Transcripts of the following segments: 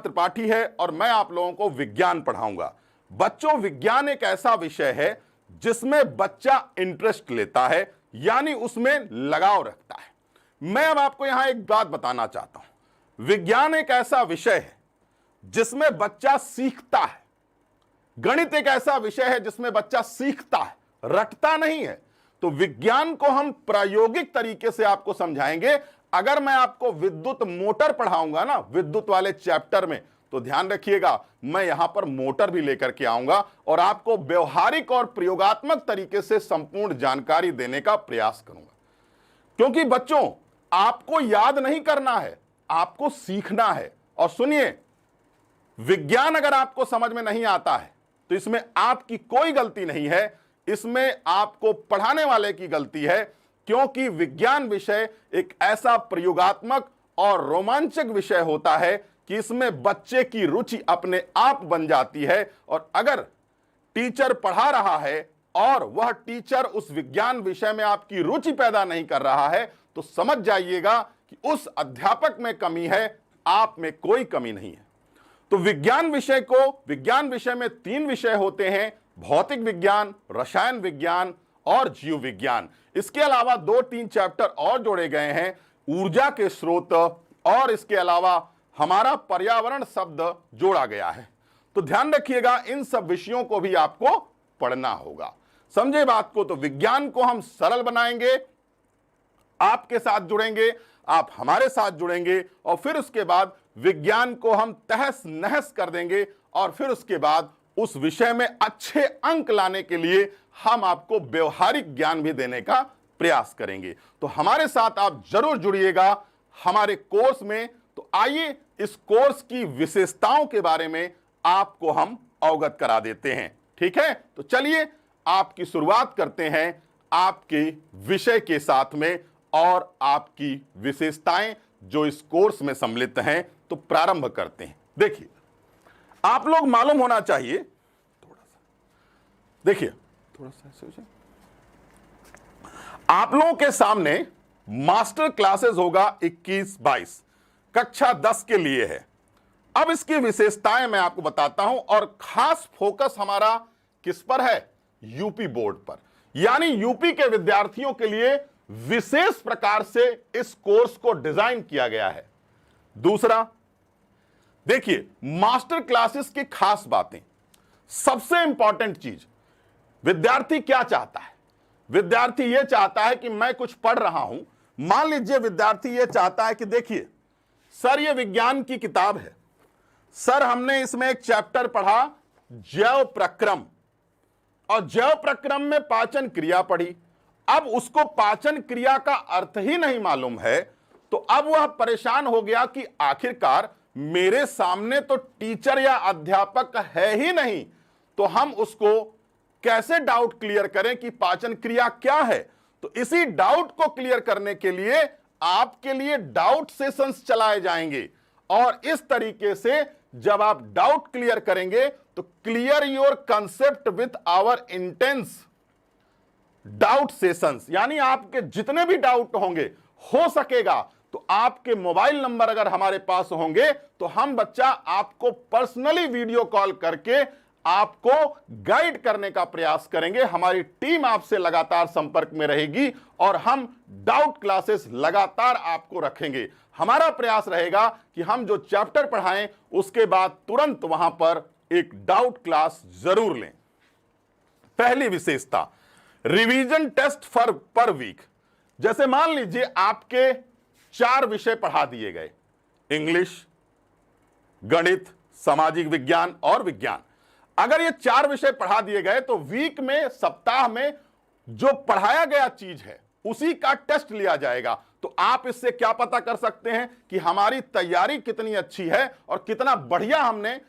त्रिपाठी है और मैं आप लोगों को विज्ञान पढ़ाऊंगा। बच्चों, विज्ञान एक ऐसा विषय है जिसमें बच्चा इंटरेस्ट लेता है, यानी उसमें लगाव रखता है। मैं अब आपको यहां एक बात बताना चाहता हूं। विज्ञान एक ऐसा विषय है जिसमें बच्चा सीखता है। गणित एक ऐसा विषय है जिसमें बच्चा सीखता है, रटता नहीं है। तो विज्ञान को हम प्रायोगिक तरीके से आपको समझाएंगे। अगर मैं आपको विद्युत मोटर पढ़ाऊंगा ना, विद्युत वाले चैप्टर में, तो ध्यान रखिएगा मैं यहां पर मोटर भी लेकर के आऊंगा और आपको व्यवहारिक और प्रयोगात्मक तरीके से संपूर्ण जानकारी देने का प्रयास करूंगा। क्योंकि बच्चों, आपको याद नहीं करना है, आपको सीखना है। और सुनिए, विज्ञान अगर आपको समझ में नहीं आता है तो इसमें आपकी कोई गलती नहीं है, इसमें आपको पढ़ाने वाले की गलती है। क्योंकि विज्ञान विषय एक ऐसा प्रयोगात्मक और रोमांचक विषय होता है कि इसमें बच्चे की रुचि अपने आप बन जाती है। और अगर टीचर पढ़ा रहा है और वह टीचर उस विज्ञान विषय में आपकी रुचि पैदा नहीं कर रहा है, तो समझ जाइएगा कि उस अध्यापक में कमी है, आप में कोई कमी नहीं है। तो विज्ञान विषय में 3 विषय होते हैं: भौतिक विज्ञान, रसायन विज्ञान और जीव विज्ञान। इसके अलावा 2-3 चैप्टर और जोड़े गए हैं, ऊर्जा के स्रोत, और इसके अलावा हमारा पर्यावरण शब्द जोड़ा गया है। तो ध्यान रखिएगा, इन सब विषयों को भी आपको पढ़ना होगा। समझे बात को? तो विज्ञान को हम सरल बनाएंगे, आपके साथ जुड़ेंगे, आप हमारे साथ जुड़ेंगे, और फिर उसके बाद विज्ञान को हम तहस नहस कर देंगे। और फिर उसके बाद उस विषय में अच्छे अंक लाने के लिए हम आपको व्यवहारिक ज्ञान भी देने का प्रयास करेंगे। तो हमारे साथ आप जरूर जुड़िएगा हमारे कोर्स में। तो आइए इस कोर्स की विशेषताओं के बारे में आपको हम अवगत करा देते हैं। ठीक है, तो चलिए आपकी शुरुआत करते हैं आपके विषय के साथ में और आपकी विशेषताएं जो इस कोर्स में सम्मिलित हैं। तो प्रारंभ करते हैं। देखिए, आप लोग मालूम होना चाहिए, थोड़ा सा देखिए, थोड़ा सा आप लोगों के सामने मास्टर क्लासेस होगा 21-22, कक्षा 10 के लिए है। अब इसकी विशेषताएं मैं आपको बताता हूं, और खास फोकस हमारा किस पर है? यूपी बोर्ड पर। यानी यूपी के विद्यार्थियों के लिए विशेष प्रकार से इस कोर्स को डिजाइन किया गया है। दूसरा, देखिए, मास्टर क्लासेस की खास बातें। सबसे इंपॉर्टेंट चीज, विद्यार्थी क्या चाहता है? विद्यार्थी यह चाहता है कि मैं कुछ पढ़ रहा हूं, मान लीजिए विद्यार्थी यह चाहता है कि देखिए सर, यह विज्ञान की किताब है सर, हमने इसमें एक चैप्टर पढ़ा जैव प्रक्रम, और जैव प्रक्रम में पाचन क्रिया पढ़ी। अब उसको पाचन क्रिया का अर्थ ही नहीं मालूम है, तो अब वह परेशान हो गया कि आखिरकार मेरे सामने तो टीचर या अध्यापक है ही नहीं, तो हम उसको कैसे डाउट क्लियर करें कि पाचन क्रिया क्या है। तो इसी डाउट को क्लियर करने के लिए आपके लिए डाउट सेशंस चलाए जाएंगे, और इस तरीके से जब आप डाउट क्लियर करेंगे तो clear your concept with our intense doubt sessions, यानी आपके जितने भी डाउट होंगे, हो सकेगा तो आपके मोबाइल नंबर अगर हमारे पास होंगे तो हम बच्चा आपको पर्सनली वीडियो कॉल करके आपको गाइड करने का प्रयास करेंगे। हमारी टीम आपसे लगातार संपर्क में रहेगी और हम डाउट क्लासेस लगातार आपको रखेंगे। हमारा प्रयास रहेगा कि हम जो चैप्टर पढ़ाएं उसके बाद तुरंत वहां पर एक डाउट क्लास जरूर लें। पहली विशेषता, रिवीजन टेस्ट पर वीक। जैसे मान लीजिए आपके 4 विषय पढ़ा दिए गए, इंग्लिश, गणित, सामाजिक विज्ञान और विज्ञान। अगर ये 4 विषय पढ़ा दिए गए तो वीक में, सप्ताह में जो पढ़ाया गया चीज है उसी का टेस्ट लिया जाएगा। तो आप इससे क्या पता कर सकते हैं कि हमारी तैयारी कितनी अच्छी है और कितना बढ़िया हमने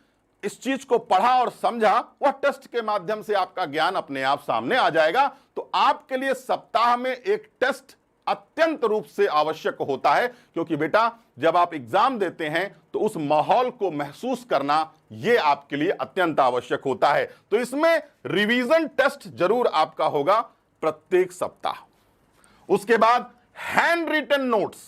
इस चीज को पढ़ा और समझा। वह टेस्ट के माध्यम से आपका ज्ञान अपने आप सामने आ जाएगा। तो आपके लिए सप्ताह में एक टेस्ट अत्यंत रूप से आवश्यक होता है, क्योंकि बेटा जब आप एग्जाम देते हैं तो उस माहौल को महसूस करना यह आपके लिए अत्यंत आवश्यक होता है। तो इसमें रिवीजन टेस्ट जरूर आपका होगा प्रत्येक सप्ताह। उसके बाद हैंड रिटन नोट्स,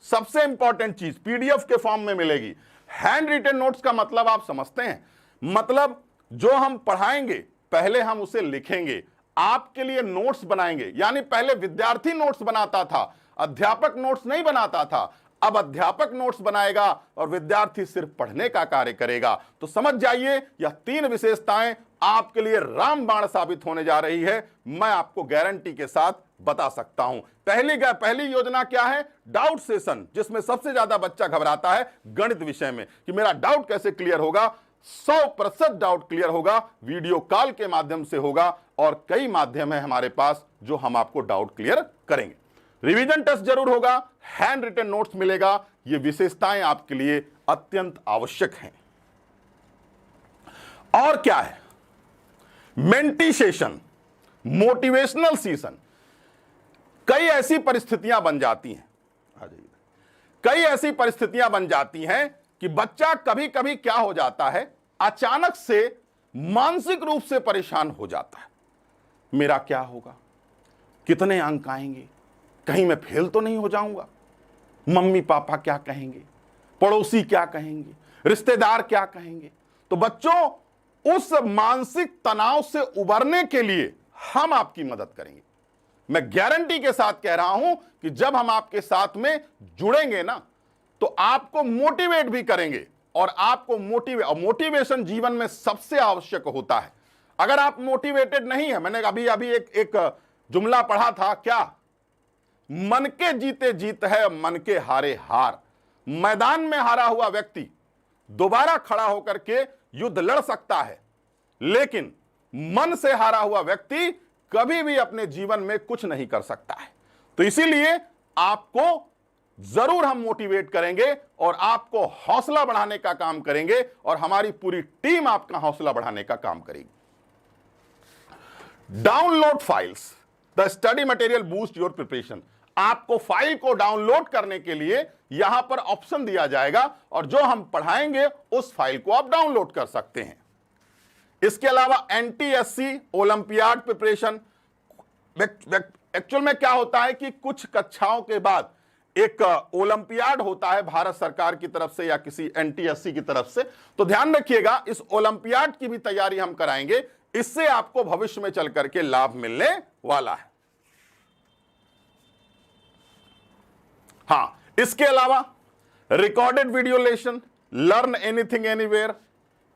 सबसे इंपॉर्टेंट चीज, पीडीएफ के फॉर्म में मिलेगी। हैंड रिटन नोट्स का मतलब आप समझते हैं, मतलब जो हम पढ़ाएंगे पहले हम उसे लिखेंगे, आपके लिए नोट्स बनाएंगे। यानी पहले विद्यार्थी नोट्स बनाता था, अध्यापक नोट्स नहीं बनाता था। अब अध्यापक नोट्स बनाएगा और विद्यार्थी सिर्फ पढ़ने का कार्य करेगा। तो समझ जाइए, यह 3 विशेषताएं आपके लिए रामबाण साबित होने जा रही है, मैं आपको गारंटी के साथ बता सकता हूं। पहली योजना क्या है? डाउट सेशन, जिसमें सबसे ज्यादा बच्चा घबराता है गणित विषय में कि मेरा डाउट कैसे क्लियर होगा। 100% डाउट क्लियर होगा, वीडियो कॉल के माध्यम से होगा और कई माध्यम है हमारे पास जो हम आपको डाउट क्लियर करेंगे। रिवीजन टेस्ट जरूर होगा, हैंड रिटन नोट्स मिलेगा। ये विशेषताएं आपके लिए अत्यंत आवश्यक हैं। और क्या है? Mentee session, motivational session. कई ऐसी परिस्थितियां बन जाती हैं, कई ऐसी परिस्थितियां बन जाती हैं कि बच्चा कभी कभी क्या हो जाता है, अचानक से मानसिक रूप से परेशान हो जाता है। मेरा क्या होगा, कितने अंक आएंगे, कहीं मैं फेल तो नहीं हो जाऊंगा, मम्मी पापा क्या कहेंगे, पड़ोसी क्या कहेंगे, रिश्तेदार क्या कहेंगे। तो बच्चों, उस मानसिक तनाव से उबरने के लिए हम आपकी मदद करेंगे। मैं गारंटी के साथ कह रहा हूं कि जब हम आपके साथ में जुड़ेंगे ना, तो आपको मोटिवेट भी करेंगे और आपको मोटिवेशन जीवन में सबसे आवश्यक होता है। अगर आप मोटिवेटेड नहीं है, मैंने अभी एक जुमला पढ़ा था, क्या? मन के जीते जीत है, मन के हारे हार। मैदान में हारा हुआ व्यक्ति दोबारा खड़ा होकर के युद्ध लड़ सकता है, लेकिन मन से हारा हुआ व्यक्ति कभी भी अपने जीवन में कुछ नहीं कर सकता है। तो इसीलिए आपको जरूर हम मोटिवेट करेंगे और आपको हौसला बढ़ाने का काम करेंगे और हमारी पूरी टीम आपका हौसला बढ़ाने का काम करेगी। Download files, the study material boost your preparation. आपको फाइल को डाउनलोड करने के लिए यहां पर ऑप्शन दिया जाएगा और जो हम पढ़ाएंगे उस फाइल को आप डाउनलोड कर सकते हैं। इसके अलावा एनटीएससी ओलंपियाड प्रिपरेशन। एक्चुअल में क्या होता है कि कुछ कक्षाओं के बाद एक ओलंपियाड होता है भारत सरकार की तरफ से या किसी एनटीएससी की तरफ से। तो ध्यान रखिएगा, इस ओलंपियाड की भी तैयारी हम कराएंगे, इससे आपको भविष्य में चल करके लाभ मिलने वाला है। हां, इसके अलावा recorded video lesson, learn anything anywhere.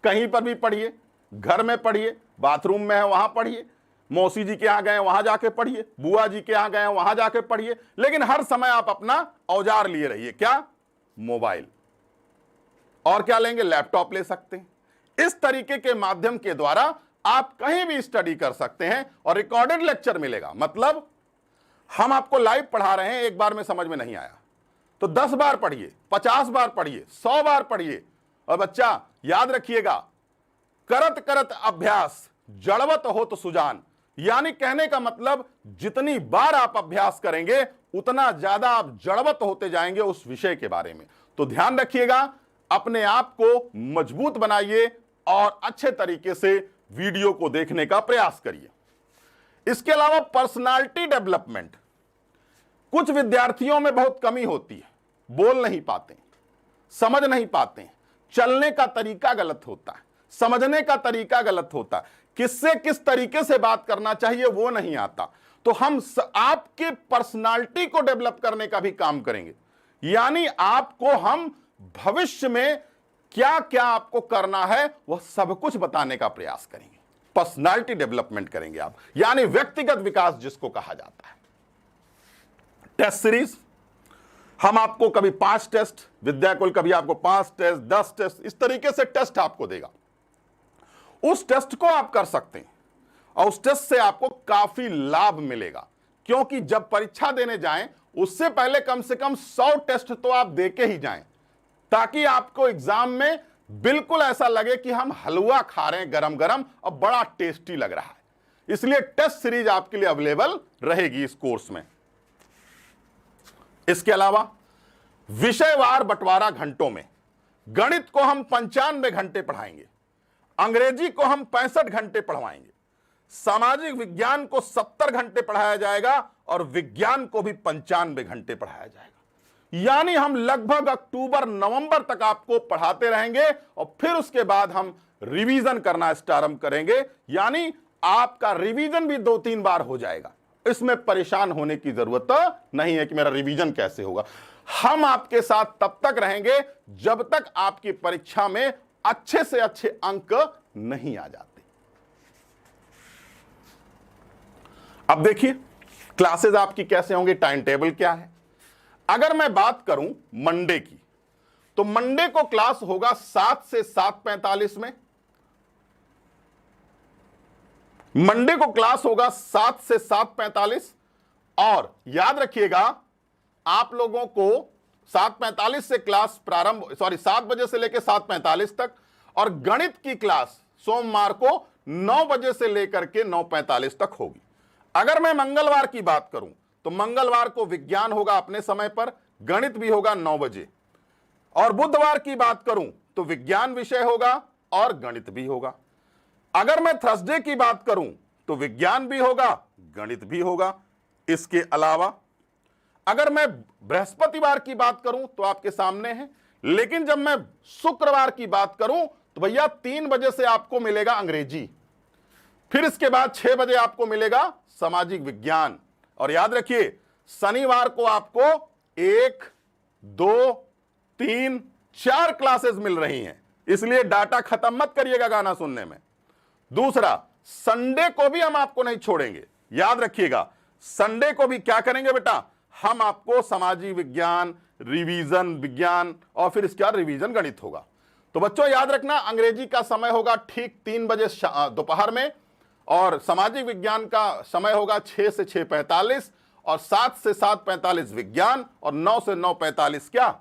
कहीं पर भी पढ़िए, घर में पढ़िए, बाथरूम में है वहां पढ़िए, मौसी जी के यहां गए वहां जाके पढ़िए, बुआ जी के यहां गए वहां जाके पढ़िए, लेकिन हर समय आप अपना औजार लिए रहिए। क्या? मोबाइल। और क्या लेंगे? लैपटॉप ले सकते हैं। इस तरीके के माध्यम के द्वारा आप कहीं भी स्टडी कर सकते हैं और रिकॉर्डेड लेक्चर मिलेगा। मतलब हम आपको लाइव पढ़ा रहे हैं, एक बार में समझ में नहीं आया तो 10 बार पढ़िए, 50 बार पढ़िए, 100 बार पढ़िए। और बच्चा याद रखिएगा, करत करत अभ्यास जड़वत हो तो सुजान। यानी कहने का मतलब जितनी बार आप अभ्यास करेंगे उतना ज्यादा आप जड़वत होते जाएंगे उस विषय के बारे में। तो ध्यान रखिएगा, अपने आप को मजबूत बनाइए और अच्छे तरीके से वीडियो को देखने का प्रयास करिए। इसके अलावा पर्सनालिटी डेवलपमेंट। कुछ विद्यार्थियों में बहुत कमी होती है, बोल नहीं पाते, समझ नहीं पाते, चलने का तरीका गलत होता है, समझने का तरीका गलत होता है, किससे किस तरीके से बात करना चाहिए वो नहीं आता। तो हम आपके पर्सनालिटी को डेवलप करने का भी काम करेंगे। यानी आपको हम भविष्य में क्या क्या आपको करना है वह सब कुछ बताने का प्रयास करेंगे। पर्सनालिटी डेवलपमेंट करेंगे आप, यानी व्यक्तिगत विकास जिसको कहा जाता है। टेस्ट सीरीज, हम आपको कभी 5 टेस्ट, विद्याकुल कभी आपको 5 टेस्ट, 10 टेस्ट, इस तरीके से टेस्ट आपको देगा। उस टेस्ट को आप कर सकते हैं और उस टेस्ट से आपको काफी लाभ मिलेगा, क्योंकि जब परीक्षा देने जाएं उससे पहले कम से कम 100 टेस्ट तो आप दे के ही जाएं, ताकि आपको एग्जाम में बिल्कुल ऐसा लगे कि हम हलवा खा रहे हैं गरम गरम और बड़ा टेस्टी लग रहा है। इसलिए टेस्ट सीरीज आपके लिए अवेलेबल रहेगी इस कोर्स में। इसके अलावा विषयवार बंटवारा घंटों में, गणित को हम 95 घंटे पढ़ाएंगे, अंग्रेजी को हम 65 घंटे पढ़वाएंगे, सामाजिक विज्ञान को 70 घंटे पढ़ाया जाएगा और विज्ञान को भी 95 घंटे पढ़ाया जाएगा। यानी हम लगभग अक्टूबर नवंबर तक आपको पढ़ाते रहेंगे और फिर उसके बाद हम रिवीजन करना आरंभ करेंगे, यानी आपका रिवीजन भी 2-3 बार हो जाएगा। इसमें परेशान होने की जरूरत नहीं है कि मेरा रिवीजन कैसे होगा। हम आपके साथ तब तक रहेंगे जब तक आपकी परीक्षा में अच्छे से अच्छे अंक नहीं आ जाते। अब देखिए क्लासेस आपकी कैसे होंगी, टाइम टेबल क्या है। अगर मैं बात करूं मंडे की, तो मंडे को क्लास होगा 7 से 7:45 में। मंडे को क्लास होगा 7 से 7:45 और याद रखिएगा आप लोगों को 7:45 से क्लास प्रारंभ 7 बजे से लेकर 7:45 तक, और गणित की क्लास सोमवार को 9 बजे से लेकर के 9:45 तक होगी। अगर मैं मंगलवार की बात करूं तो मंगलवार को विज्ञान होगा अपने समय पर, गणित भी होगा 9 बजे, और बुधवार की बात करूं तो विज्ञान विषय होगा और गणित भी होगा। अगर मैं थर्सडे की बात करूं तो विज्ञान भी होगा, गणित भी होगा। इसके अलावा अगर मैं बृहस्पतिवार की बात करूं तो आपके सामने है, लेकिन जब मैं शुक्रवार की बात करूं तो भैया 3 बजे से आपको मिलेगा अंग्रेजी, फिर इसके बाद 6 बजे आपको मिलेगा सामाजिक विज्ञान, और याद रखिए शनिवार को आपको 1, 2, 3, 4 क्लासेस मिल रही हैं, इसलिए डाटा खत्म मत करिएगा गाना सुनने में। दूसरा, संडे को भी हम आपको नहीं छोड़ेंगे। याद रखिएगा संडे को भी क्या करेंगे बेटा, हम आपको सामाजिक विज्ञान, रिवीजन विज्ञान और फिर इसके बाद रिवीजन गणित होगा। तो बच्चों याद रखना अंग्रेजी का समय होगा ठीक 3 बजे दोपहर में, और सामाजिक विज्ञान का समय होगा 6 से 6:45, और 7 से 7:45 विज्ञान, और 9 से 9:45 क्या,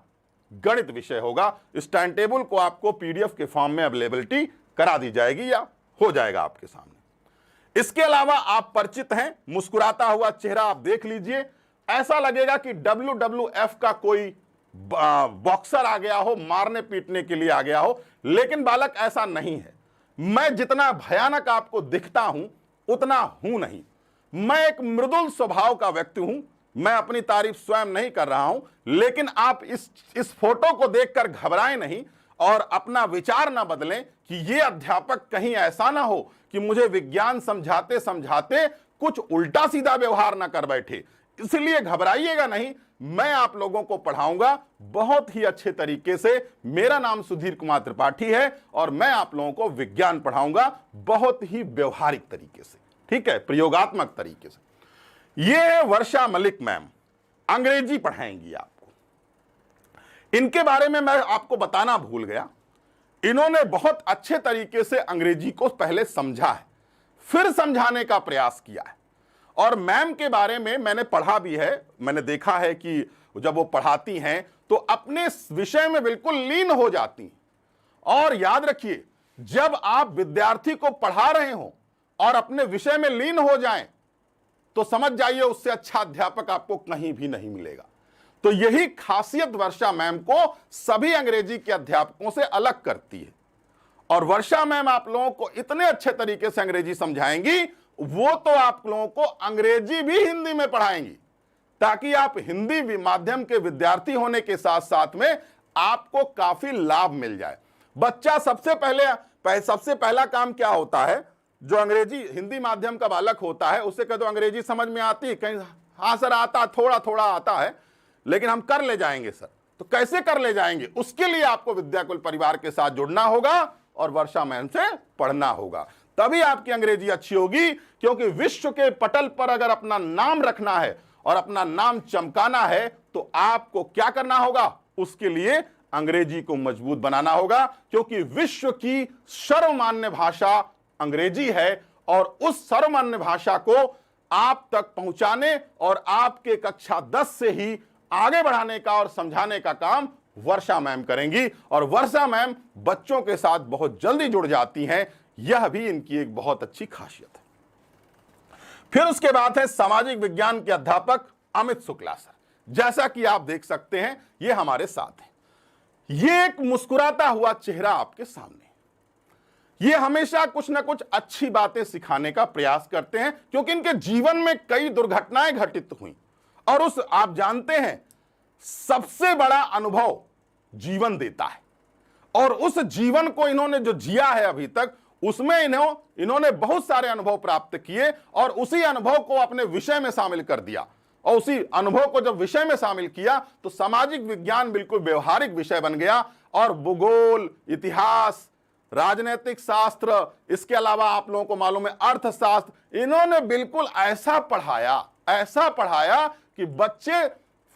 गणित विषय होगा। इस टाइम टेबल को आपको पीडीएफ के फॉर्म में अवेलेबिलिटी करा दी जाएगी या हो जाएगा आपके सामने। इसके अलावा आप परिचित हैं, मुस्कुराता हुआ चेहरा आप देख लीजिए, ऐसा लगेगा कि WWF का कोई बॉक्सर आ गया हो, मारने पीटने के लिए आ गया हो, लेकिन बालक ऐसा नहीं है। मैं जितना भयानक आपको दिखता हूं उतना हूं नहीं। मैं एक मृदुल स्वभाव का व्यक्ति हूं। मैं अपनी तारीफ स्वयं नहीं कर रहा हूं, लेकिन आप इस फोटो को देखकर घबराएं नहीं और अपना विचार ना बदलें कि ये अध्यापक कहीं ऐसा ना हो कि मुझे विज्ञान समझाते समझाते कुछ उल्टा सीधा व्यवहार ना कर बैठे। इसलिए घबराइएगा नहीं, मैं आप लोगों को पढ़ाऊंगा बहुत ही अच्छे तरीके से। मेरा नाम सुधीर कुमार त्रिपाठी है और मैं आप लोगों को विज्ञान पढ़ाऊंगा बहुत ही व्यवहारिक तरीके से, ठीक है, प्रयोगात्मक तरीके से। ये है वर्षा मलिक मैम, अंग्रेजी पढ़ाएंगी आपको। इनके बारे में मैं आपको बताना भूल गया, इन्होंने बहुत अच्छे तरीके से अंग्रेजी को पहले समझा है, फिर समझाने का प्रयास किया है। और मैम के बारे में मैंने पढ़ा भी है, मैंने देखा है कि जब वो पढ़ाती हैं तो अपने विषय में बिल्कुल लीन हो जाती हैं। और याद रखिए, जब आप विद्यार्थी को पढ़ा रहे हो और अपने विषय में लीन हो जाएं तो समझ जाइए उससे अच्छा अध्यापक आपको कहीं भी नहीं मिलेगा। तो यही खासियत वर्षा मैम को सभी अंग्रेजी के अध्यापकों से अलग करती है। और वर्षा मैम आप लोगों को इतने अच्छे तरीके से अंग्रेजी समझाएंगी, वो तो आप लोगों को अंग्रेजी भी हिंदी में पढ़ाएंगी, ताकि आप हिंदी माध्यम के विद्यार्थी होने के साथ साथ में आपको काफी लाभ मिल जाए। बच्चा सबसे पहला काम क्या होता है, जो अंग्रेजी हिंदी माध्यम का बालक होता है उससे कह दो अंग्रेजी समझ में आती है, कहीं हाँ सर आता, थोड़ा थोड़ा आता है, लेकिन हम कर ले जाएंगे सर। तो कैसे कर ले जाएंगे, उसके लिए आपको विद्याकुल परिवार के साथ जुड़ना होगा और वर्षा मैम से पढ़ना होगा, तभी आपकी अंग्रेजी अच्छी होगी। क्योंकि विश्व के पटल पर अगर अपना नाम रखना है और अपना नाम चमकाना है तो आपको क्या करना होगा, उसके लिए अंग्रेजी को मजबूत बनाना होगा। क्योंकि विश्व की सर्वमान्य भाषा अंग्रेजी है और उस सर्वमान्य भाषा को आप तक पहुंचाने और आपके कक्षा 10 से ही आगे बढ़ाने का और समझाने का काम वर्षा मैम करेंगी। और वर्षा मैम बच्चों के साथ बहुत जल्दी जुड़ जाती हैं, यह भी इनकी एक बहुत अच्छी खासियत है। फिर उसके बाद है सामाजिक विज्ञान के अध्यापक अमित शुक्ला सर। जैसा कि आप देख सकते हैं ये हमारे साथ हैं। ये एक मुस्कुराता हुआ चेहरा आपके सामने, ये हमेशा कुछ ना कुछ अच्छी बातें सिखाने का प्रयास करते हैं, क्योंकि इनके जीवन में कई दुर्घटनाएं घटित हुई और उस आप जानते हैं सबसे बड़ा अनुभव जीवन देता है और उस जीवन को इन्होंने जो जिया है अभी तक, उसमें इन्होंने बहुत सारे अनुभव प्राप्त किए और उसी अनुभव को अपने विषय में शामिल कर दिया। और उसी अनुभव को जब विषय में शामिल किया तो सामाजिक विज्ञान बिल्कुल व्यवहारिक विषय बन गया और भूगोल, इतिहास, राजनीतिक शास्त्र, इसके अलावा आप लोगों को मालूम है अर्थशास्त्र, इन्होंने बिल्कुल ऐसा पढ़ाया कि बच्चे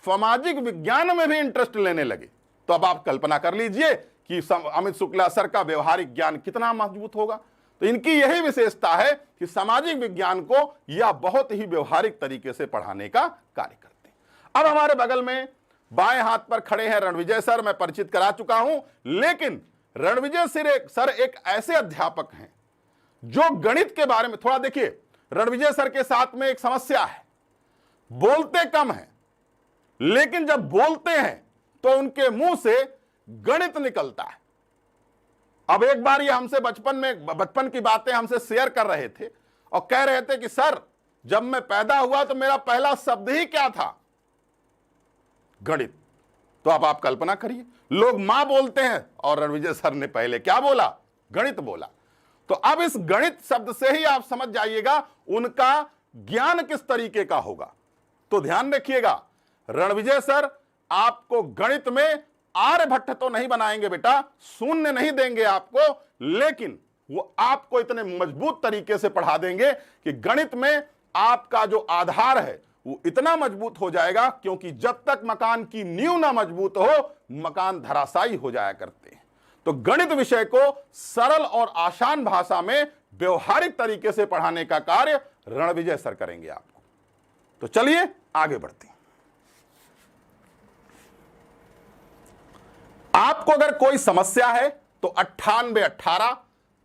सामाजिक विज्ञान में भी इंटरेस्ट लेने लगे। तो अब आप कल्पना कर लीजिए कि अमित शुक्ला सर का व्यवहारिक ज्ञान कितना मजबूत होगा। तो इनकी यही विशेषता है कि सामाजिक विज्ञान को यह बहुत ही व्यवहारिक तरीके से पढ़ाने का कार्य करते हैं। अब हमारे बगल में बाएं हाथ पर खड़े हैं रणविजय सर, मैं परिचित करा चुका हूं, लेकिन रणविजय सर एक ऐसे अध्यापक हैं जो गणित के बारे में थोड़ा देखिए। रणविजय सर के साथ में एक समस्या है, बोलते कम है, लेकिन जब बोलते हैं तो उनके मुंह से गणित निकलता है। अब एक बार ये हमसे बचपन की बातें हमसे शेयर कर रहे थे और कह रहे थे कि सर, जब मैं पैदा हुआ तो मेरा पहला शब्द ही क्या था? गणित। तो अब आप कल्पना करिए, लोग मां बोलते हैं और रणविजय सर ने पहले क्या बोला? गणित बोला। तो अब इस गणित शब्द से ही आप समझ जाइएगा उनका ज्ञान किस तरीके का होगा। तो ध्यान रखिएगा, रणविजय सर आपको गणित में आर्यभट्ट तो नहीं बनाएंगे बेटा, शून्य नहीं देंगे आपको, लेकिन वो आपको इतने मजबूत तरीके से पढ़ा देंगे कि गणित में आपका जो आधार है वो इतना मजबूत हो जाएगा, क्योंकि जब तक मकान की नींव ना मजबूत हो, मकान धराशायी हो जाया करते हैं। तो गणित विषय को सरल और आसान भाषा में व्यवहारिक तरीके से पढ़ाने का कार्य रणविजय सर करेंगे आपको। तो चलिए आगे बढ़ते हैं। आपको अगर कोई समस्या है तो 9818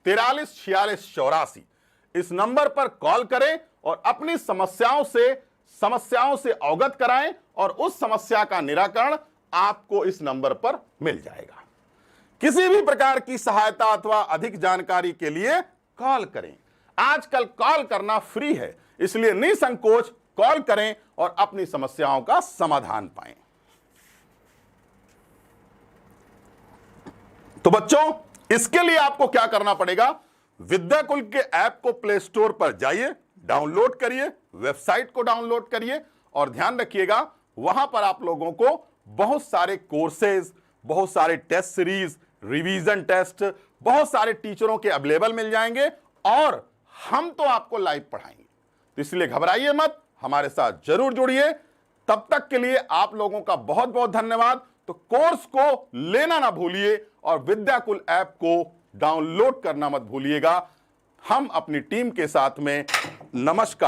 43 46 84 इस नंबर पर कॉल करें और अपनी समस्याओं से अवगत कराएं और उस समस्या का निराकरण आपको इस नंबर पर मिल जाएगा। किसी भी प्रकार की सहायता अथवा अधिक जानकारी के लिए कॉल करें। आजकल कॉल करना फ्री है, इसलिए निसंकोच कॉल करें और अपनी समस्याओं का समाधान पाएं। तो बच्चों, इसके लिए आपको क्या करना पड़ेगा? विद्याकुल के ऐप को प्ले स्टोर पर जाइए, डाउनलोड करिए, वेबसाइट को डाउनलोड करिए और ध्यान रखिएगा वहां पर आप लोगों को बहुत सारे कोर्सेज, बहुत सारे टेस्ट सीरीज, रिवीजन टेस्ट, बहुत सारे टीचरों के अवेलेबल मिल जाएंगे और हम तो आपको लाइव पढ़ाएंगे। तो इसलिए घबराइए मत, हमारे साथ जरूर जुड़िए। तब तक के लिए आप लोगों का बहुत बहुत धन्यवाद। तो कोर्स को लेना ना भूलिए और विद्याकुल ऐप को डाउनलोड करना मत भूलिएगा। हम अपनी टीम के साथ में नमस्कार।